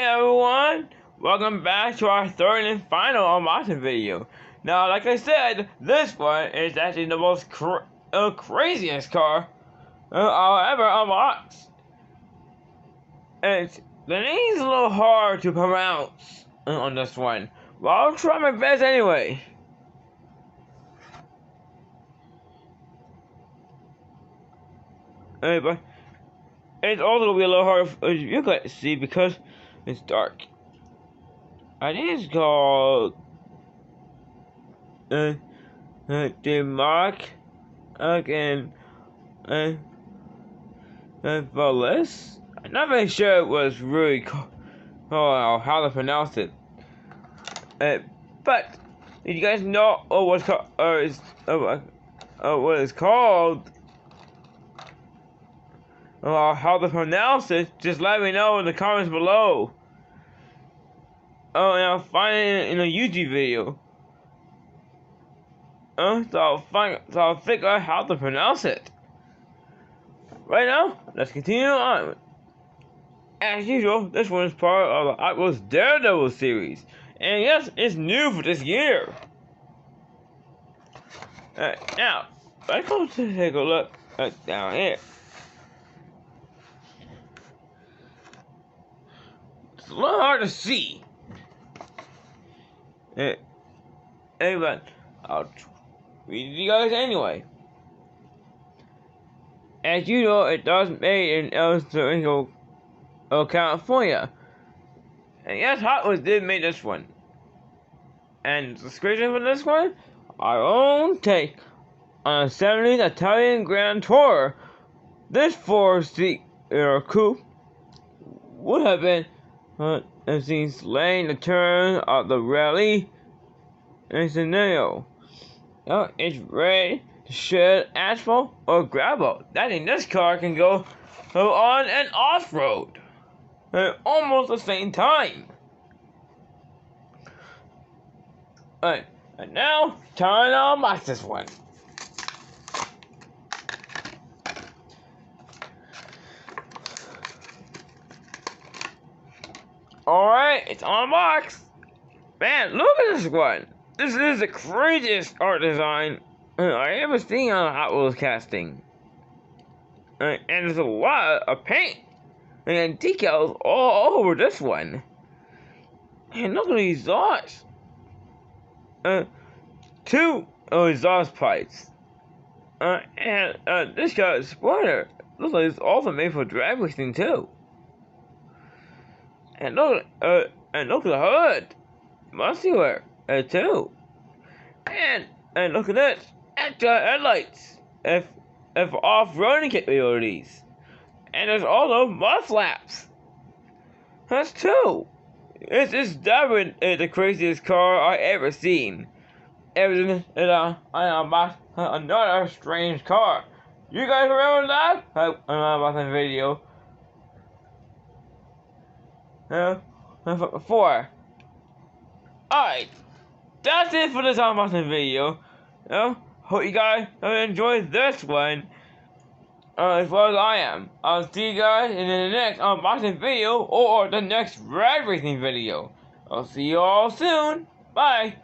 everyone, welcome back to our third and final unboxing video. Now, like I said, this one is actually the most craziest car I'll ever unbox. The name's a little hard to pronounce on this one, but I'll try my best anyway. But it's also going to be a little hard, as you can see, because it's dark. I think it's called Dimachinni Veloce. I'm not very sure it was really how to pronounce it. But if you guys know what it's called, or how to pronounce it, just let me know in the comments below. And I'll find it in a YouTube video. So I'll figure out how to pronounce it. Right now, let's continue on. As usual, this one is part of the Atlas Daredevil series. And yes, it's new for this year. Now, let's go take a look down here. It's a little hard to see. But I'll read you guys anyway. As you know, it does made in El Segundo, California. And yes, Hot Wheels did make this one. And the description for this one: our own take on a 70s Italian Grand Tourer. This 4-seat coupe would have been seen slaying the turn of the rally and scenario. It's ready to shed asphalt or gravel. That in this car can go on and off-road at almost the same time. Alright, and now time to unbox this one. Alright, it's unboxed. Man, look at this one. This is the craziest art design I ever seen on a Hot Wheels casting. And there's a lot of paint and decals all over this one. And look at these exhausts. 2 exhaust pipes. And this guy's spoiler looks like it's also made for drag racing too. And look at the hood, muscular too. And look at this, extra headlights, if off-roading capabilities. And there's also mud flaps. That's 2. It's definitely the craziest car I ever seen. Everything is I unboxed another strange car. You guys remember that? Unboxing video. Before. Alright, that's it for this unboxing video. Hope you guys enjoyed this one as well as I am. I'll see you guys in the next unboxing video or the next ride racing video. I'll see you all soon. Bye.